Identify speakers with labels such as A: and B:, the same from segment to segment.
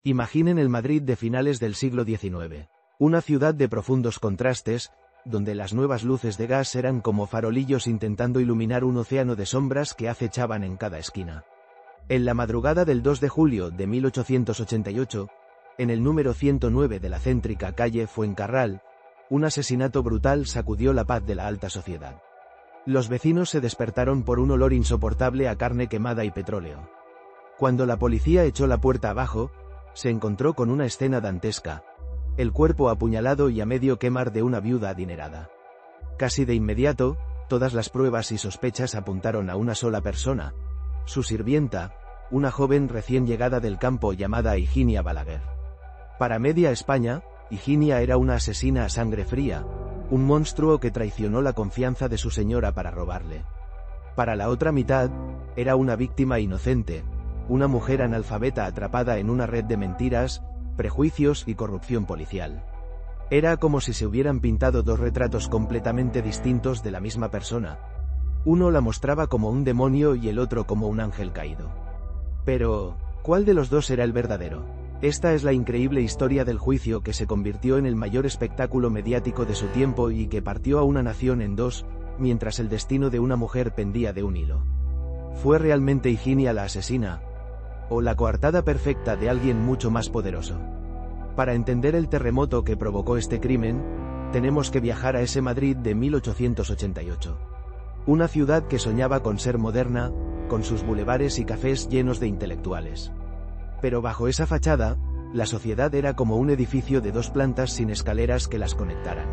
A: Imaginen el Madrid de finales del siglo XIX. Una ciudad de profundos contrastes, donde las nuevas luces de gas eran como farolillos intentando iluminar un océano de sombras que acechaban en cada esquina. En la madrugada del 2 de julio de 1888, en el número 109 de la céntrica calle Fuencarral, un asesinato brutal sacudió la paz de la alta sociedad. Los vecinos se despertaron por un olor insoportable a carne quemada y petróleo. Cuando la policía echó la puerta abajo, se encontró con una escena dantesca: el cuerpo apuñalado y a medio quemar de una viuda adinerada. Casi de inmediato, todas las pruebas y sospechas apuntaron a una sola persona: su sirvienta, una joven recién llegada del campo llamada Higinia Balaguer. Para media España, Higinia era una asesina a sangre fría, un monstruo que traicionó la confianza de su señora para robarle. Para la otra mitad, era una víctima inocente, una mujer analfabeta atrapada en una red de mentiras, prejuicios y corrupción policial. Era como si se hubieran pintado dos retratos completamente distintos de la misma persona. Uno la mostraba como un demonio y el otro como un ángel caído. Pero, ¿cuál de los dos era el verdadero? Esta es la increíble historia del juicio que se convirtió en el mayor espectáculo mediático de su tiempo y que partió a una nación en dos, mientras el destino de una mujer pendía de un hilo. ¿Fue realmente Higinia la asesina? ¿O la coartada perfecta de alguien mucho más poderoso? Para entender el terremoto que provocó este crimen, tenemos que viajar a ese Madrid de 1888. Una ciudad que soñaba con ser moderna, con sus bulevares y cafés llenos de intelectuales. Pero bajo esa fachada, la sociedad era como un edificio de dos plantas sin escaleras que las conectaran.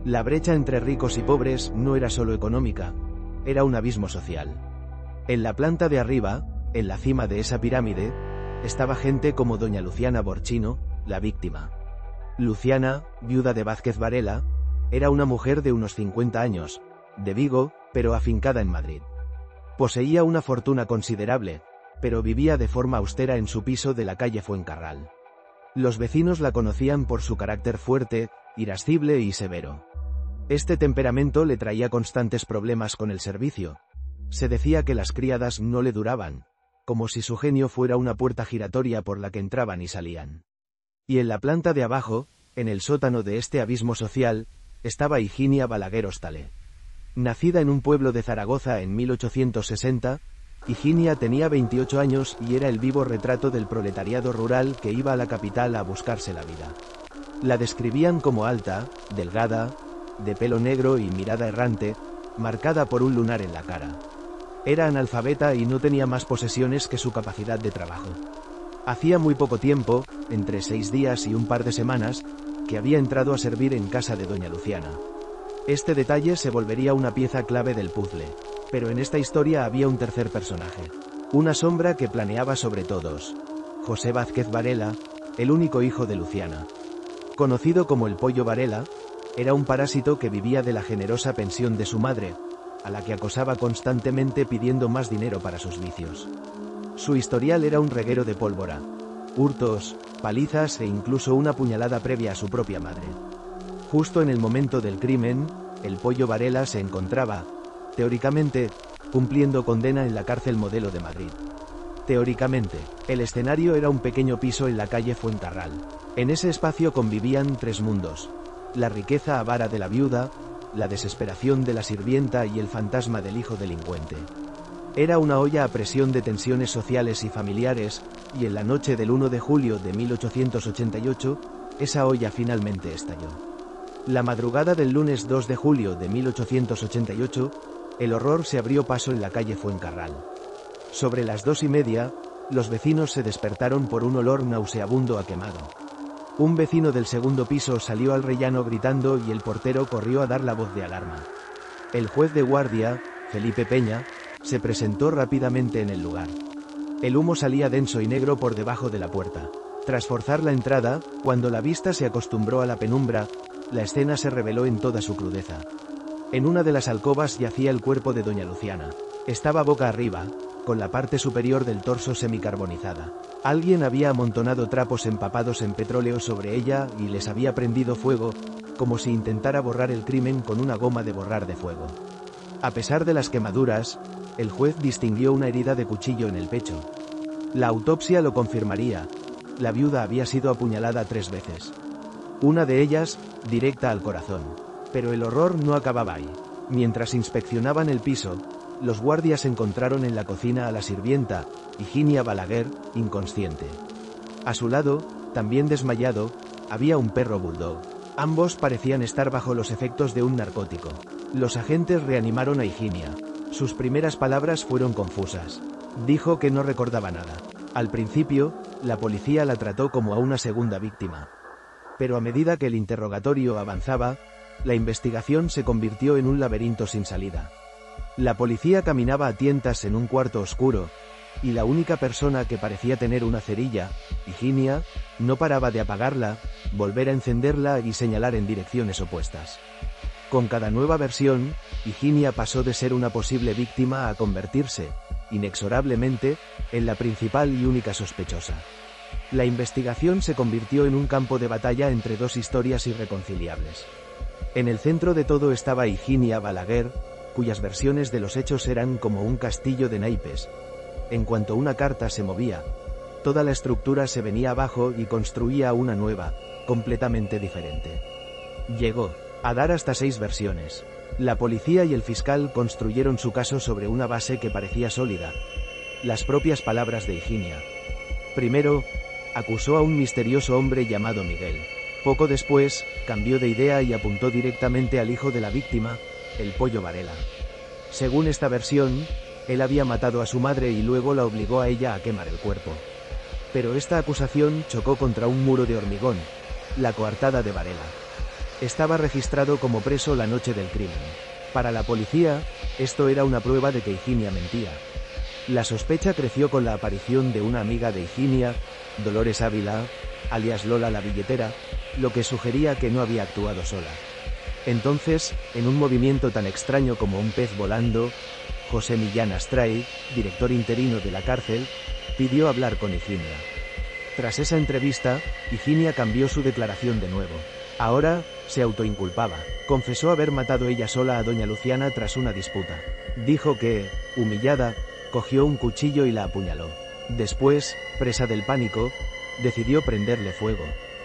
A: La brecha entre ricos y pobres no era solo económica, era un abismo social. En la planta de arriba, en la cima de esa pirámide, estaba gente como doña Luciana Borchino, la víctima. Luciana, viuda de Vázquez Varela, era una mujer de unos 50 años, de Vigo, pero afincada en Madrid. Poseía una fortuna considerable, pero vivía de forma austera en su piso de la calle Fuencarral. Los vecinos la conocían por su carácter fuerte, irascible y severo. Este temperamento le traía constantes problemas con el servicio. Se decía que las criadas no le duraban, como si su genio fuera una puerta giratoria por la que entraban y salían. Y en la planta de abajo, en el sótano de este abismo social, estaba Higinia Balaguer Hostalé. Nacida en un pueblo de Zaragoza en 1860, Higinia tenía 28 años y era el vivo retrato del proletariado rural que iba a la capital a buscarse la vida. La describían como alta, delgada, de pelo negro y mirada errante, marcada por un lunar en la cara. Era analfabeta y no tenía más posesiones que su capacidad de trabajo. Hacía muy poco tiempo, entre 6 días y un par de semanas, que había entrado a servir en casa de doña Luciana. Este detalle se volvería una pieza clave del puzzle, pero en esta historia había un tercer personaje, una sombra que planeaba sobre todos: José Vázquez Varela, el único hijo de Luciana. Conocido como el Pollo Varela, era un parásito que vivía de la generosa pensión de su madre, a la que acosaba constantemente pidiendo más dinero para sus vicios. Su historial era un reguero de pólvora, hurtos, palizas e incluso una puñalada previa a su propia madre. Justo en el momento del crimen, el Pollo Varela se encontraba, teóricamente, cumpliendo condena en la cárcel Modelo de Madrid. Teóricamente, el escenario era un pequeño piso en la calle Fuencarral. En ese espacio convivían 3 mundos: la riqueza avara de la viuda, la desesperación de la sirvienta y el fantasma del hijo delincuente. Era una olla a presión de tensiones sociales y familiares, y en la noche del 1 de julio de 1888, esa olla finalmente estalló. La madrugada del lunes 2 de julio de 1888, el horror se abrió paso en la calle Fuencarral. Sobre las 2:30, los vecinos se despertaron por un olor nauseabundo a quemado. Un vecino del segundo piso salió al rellano gritando y el portero corrió a dar la voz de alarma. El juez de guardia, Felipe Peña, se presentó rápidamente en el lugar. El humo salía denso y negro por debajo de la puerta. Tras forzar la entrada, cuando la vista se acostumbró a la penumbra, la escena se reveló en toda su crudeza. En una de las alcobas yacía el cuerpo de doña Luciana. Estaba boca arriba, con la parte superior del torso semicarbonizada. Alguien había amontonado trapos empapados en petróleo sobre ella y les había prendido fuego, como si intentara borrar el crimen con una goma de borrar de fuego. A pesar de las quemaduras, el juez distinguió una herida de cuchillo en el pecho. La autopsia lo confirmaría: la viuda había sido apuñalada 3 veces. Una de ellas, directa al corazón. Pero el horror no acababa ahí. Mientras inspeccionaban el piso, los guardias encontraron en la cocina a la sirvienta, Higinia Balaguer, inconsciente. A su lado, también desmayado, había un perro bulldog. Ambos parecían estar bajo los efectos de un narcótico. Los agentes reanimaron a Higinia. Sus primeras palabras fueron confusas. Dijo que no recordaba nada. Al principio, la policía la trató como a una segunda víctima. Pero a medida que el interrogatorio avanzaba, la investigación se convirtió en un laberinto sin salida. La policía caminaba a tientas en un cuarto oscuro, y la única persona que parecía tener una cerilla, Higinia, no paraba de apagarla, volver a encenderla y señalar en direcciones opuestas. Con cada nueva versión, Higinia pasó de ser una posible víctima a convertirse, inexorablemente, en la principal y única sospechosa. La investigación se convirtió en un campo de batalla entre dos historias irreconciliables. En el centro de todo estaba Higinia Balaguer, cuyas versiones de los hechos eran como un castillo de naipes. En cuanto una carta se movía, toda la estructura se venía abajo y construía una nueva, completamente diferente. Llegó a dar hasta 6 versiones. La policía y el fiscal construyeron su caso sobre una base que parecía sólida. Las propias palabras de Higinia. Primero, acusó a un misterioso hombre llamado Miguel. Poco después, cambió de idea y apuntó directamente al hijo de la víctima, el Pollo Varela. Según esta versión, él había matado a su madre y luego la obligó a ella a quemar el cuerpo. Pero esta acusación chocó contra un muro de hormigón, la coartada de Varela. Estaba registrado como preso la noche del crimen. Para la policía, esto era una prueba de que Higinia mentía. La sospecha creció con la aparición de una amiga de Higinia, Dolores Ávila, alias Lola la billetera, lo que sugería que no había actuado sola. Entonces, en un movimiento tan extraño como un pez volando, José Millán Astray, director interino de la cárcel, pidió hablar con Higinia. Tras esa entrevista, Higinia cambió su declaración de nuevo. Ahora, se autoinculpaba. Confesó haber matado ella sola a doña Luciana tras una disputa. Dijo que, humillada, cogió un cuchillo y la apuñaló. Después, presa del pánico, decidió prenderle fuego.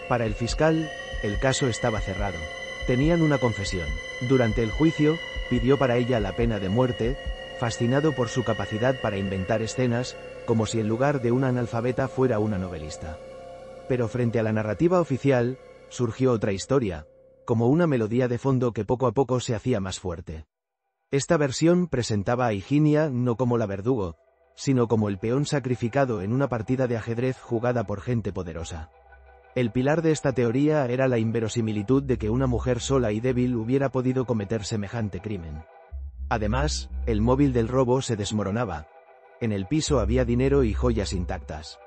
A: Para el fiscal, el caso estaba cerrado. Tenían una confesión. Durante el juicio, pidió para ella la pena de muerte, fascinado por su capacidad para inventar escenas, como si en lugar de una analfabeta fuera una novelista. Pero frente a la narrativa oficial, surgió otra historia, como una melodía de fondo que poco a poco se hacía más fuerte. Esta versión presentaba a Higinia no como la verdugo, sino como el peón sacrificado en una partida de ajedrez jugada por gente poderosa. El pilar de esta teoría era la inverosimilitud de que una mujer sola y débil hubiera podido cometer semejante crimen. Además, el móvil del robo se desmoronaba. En el piso había dinero y joyas intactas.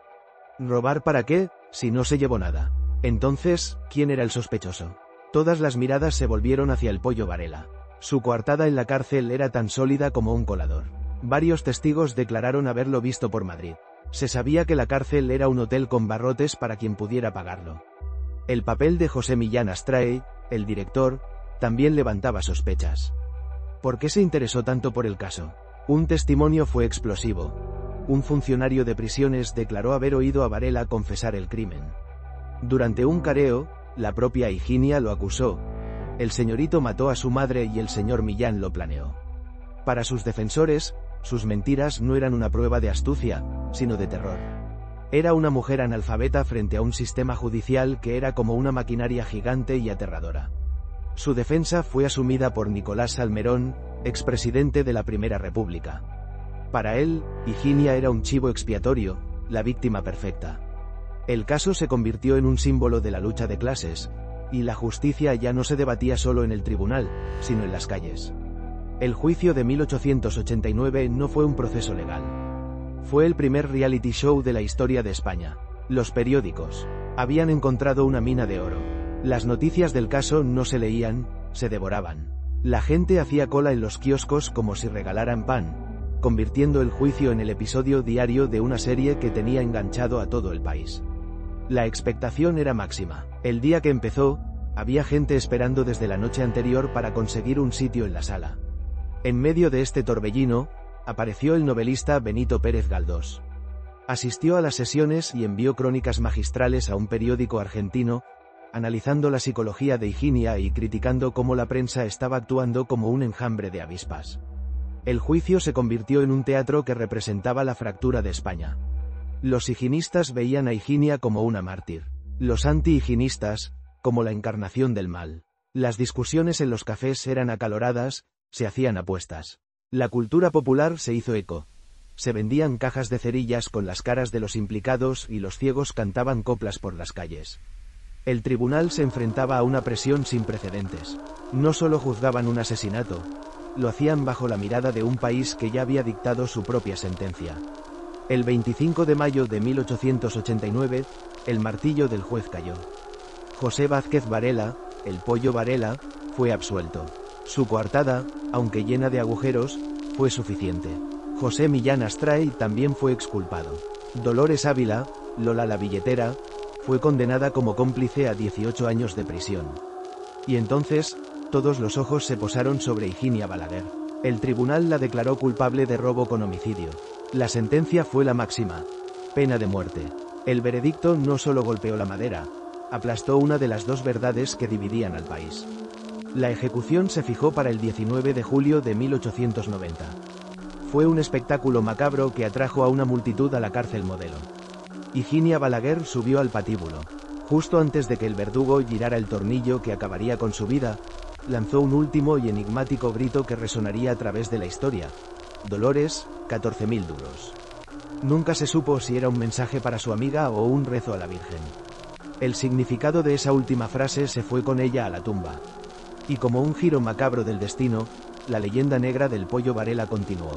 A: ¿Robar para qué, si no se llevó nada? Entonces, ¿quién era el sospechoso? Todas las miradas se volvieron hacia el Pollo Varela. Su coartada en la cárcel era tan sólida como un colador. Varios testigos declararon haberlo visto por Madrid. Se sabía que la cárcel era un hotel con barrotes para quien pudiera pagarlo. El papel de José Millán Astray, el director, también levantaba sospechas. ¿Por qué se interesó tanto por el caso? Un testimonio fue explosivo. Un funcionario de prisiones declaró haber oído a Varela confesar el crimen. Durante un careo, la propia Higinia lo acusó. El señorito mató a su madre y el señor Millán lo planeó. Para sus defensores, sus mentiras no eran una prueba de astucia, sino de terror. Era una mujer analfabeta frente a un sistema judicial que era como una maquinaria gigante y aterradora. Su defensa fue asumida por Nicolás Salmerón, expresidente de la Primera República. Para él, Higinia era un chivo expiatorio, la víctima perfecta. El caso se convirtió en un símbolo de la lucha de clases, y la justicia ya no se debatía solo en el tribunal, sino en las calles. El juicio de 1889 no fue un proceso legal. Fue el primer reality show de la historia de España. Los periódicos habían encontrado una mina de oro. Las noticias del caso no se leían, se devoraban. La gente hacía cola en los kioscos como si regalaran pan, convirtiendo el juicio en el episodio diario de una serie que tenía enganchado a todo el país. La expectación era máxima. El día que empezó, había gente esperando desde la noche anterior para conseguir un sitio en la sala. En medio de este torbellino, apareció el novelista Benito Pérez Galdós. Asistió a las sesiones y envió crónicas magistrales a un periódico argentino, analizando la psicología de Higinia y criticando cómo la prensa estaba actuando como un enjambre de avispas. El juicio se convirtió en un teatro que representaba la fractura de España. Los higienistas veían a Higinia como una mártir. Los anti-higienistas, como la encarnación del mal. Las discusiones en los cafés eran acaloradas, se hacían apuestas. La cultura popular se hizo eco. Se vendían cajas de cerillas con las caras de los implicados y los ciegos cantaban coplas por las calles. El tribunal se enfrentaba a una presión sin precedentes. No solo juzgaban un asesinato, lo hacían bajo la mirada de un país que ya había dictado su propia sentencia. El 25 de mayo de 1889, el martillo del juez cayó. José Vázquez Varela, el Pollo Varela, fue absuelto. Su coartada, aunque llena de agujeros, fue suficiente. José Millán Astray también fue exculpado. Dolores Ávila, Lola la billetera, fue condenada como cómplice a 18 años de prisión. Y entonces, todos los ojos se posaron sobre Higinia Balaguer. El tribunal la declaró culpable de robo con homicidio. La sentencia fue la máxima, pena de muerte. El veredicto no solo golpeó la madera, aplastó una de las dos verdades que dividían al país. La ejecución se fijó para el 19 de julio de 1890. Fue un espectáculo macabro que atrajo a una multitud a la cárcel Modelo. Higinia Balaguer subió al patíbulo. Justo antes de que el verdugo girara el tornillo que acabaría con su vida, lanzó un último y enigmático grito que resonaría a través de la historia. Dolores, 14.000 duros. Nunca se supo si era un mensaje para su amiga o un rezo a la Virgen. El significado de esa última frase se fue con ella a la tumba. Y como un giro macabro del destino, la leyenda negra del Pollo Varela continuó.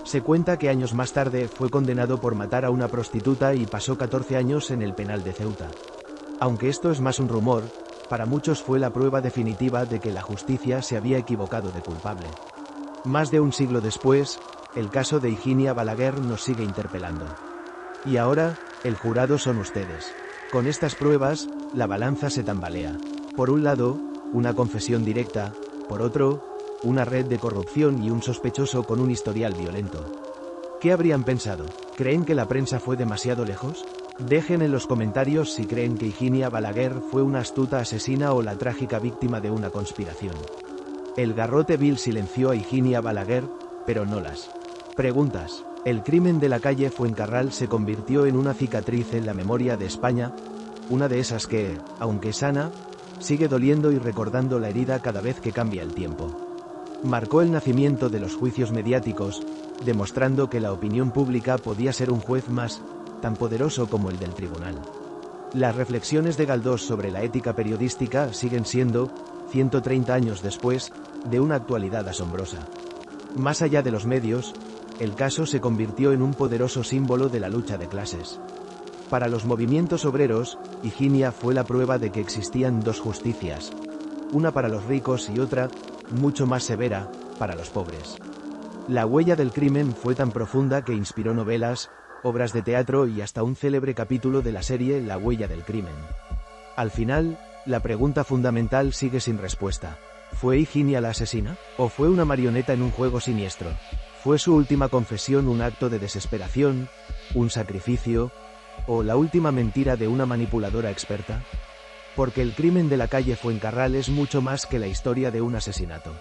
A: Se cuenta que años más tarde fue condenado por matar a una prostituta y pasó 14 años en el penal de Ceuta. Aunque esto es más un rumor, para muchos fue la prueba definitiva de que la justicia se había equivocado de culpable. Más de un siglo después, el caso de Higinia Balaguer nos sigue interpelando. Y ahora, el jurado son ustedes. Con estas pruebas, la balanza se tambalea. Por un lado, una confesión directa, por otro, una red de corrupción y un sospechoso con un historial violento. ¿Qué habrían pensado? ¿Creen que la prensa fue demasiado lejos? Dejen en los comentarios si creen que Higinia Balaguer fue una astuta asesina o la trágica víctima de una conspiración. El garrote vil silenció a Higinia Balaguer, pero no las preguntas. El crimen de la calle Fuencarral se convirtió en una cicatriz en la memoria de España, una de esas que, aunque sana, sigue doliendo y recordando la herida cada vez que cambia el tiempo. Marcó el nacimiento de los juicios mediáticos, demostrando que la opinión pública podía ser un juez más, tan poderoso como el del tribunal. Las reflexiones de Galdós sobre la ética periodística siguen siendo, 130 años después, de una actualidad asombrosa. Más allá de los medios, el caso se convirtió en un poderoso símbolo de la lucha de clases. Para los movimientos obreros, Higinia fue la prueba de que existían dos justicias, una para los ricos y otra, mucho más severa, para los pobres. La huella del crimen fue tan profunda que inspiró novelas, obras de teatro y hasta un célebre capítulo de la serie La huella del crimen. Al final, la pregunta fundamental sigue sin respuesta. ¿Fue Higinia la asesina? ¿O fue una marioneta en un juego siniestro? ¿Fue su última confesión un acto de desesperación, un sacrificio, o la última mentira de una manipuladora experta? Porque el crimen de la calle Fuencarral es mucho más que la historia de un asesinato.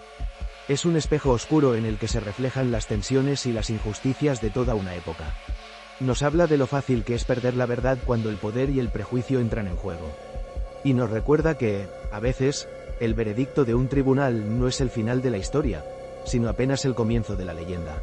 A: Es un espejo oscuro en el que se reflejan las tensiones y las injusticias de toda una época. Nos habla de lo fácil que es perder la verdad cuando el poder y el prejuicio entran en juego. Y nos recuerda que, a veces, el veredicto de un tribunal no es el final de la historia, sino apenas el comienzo de la leyenda.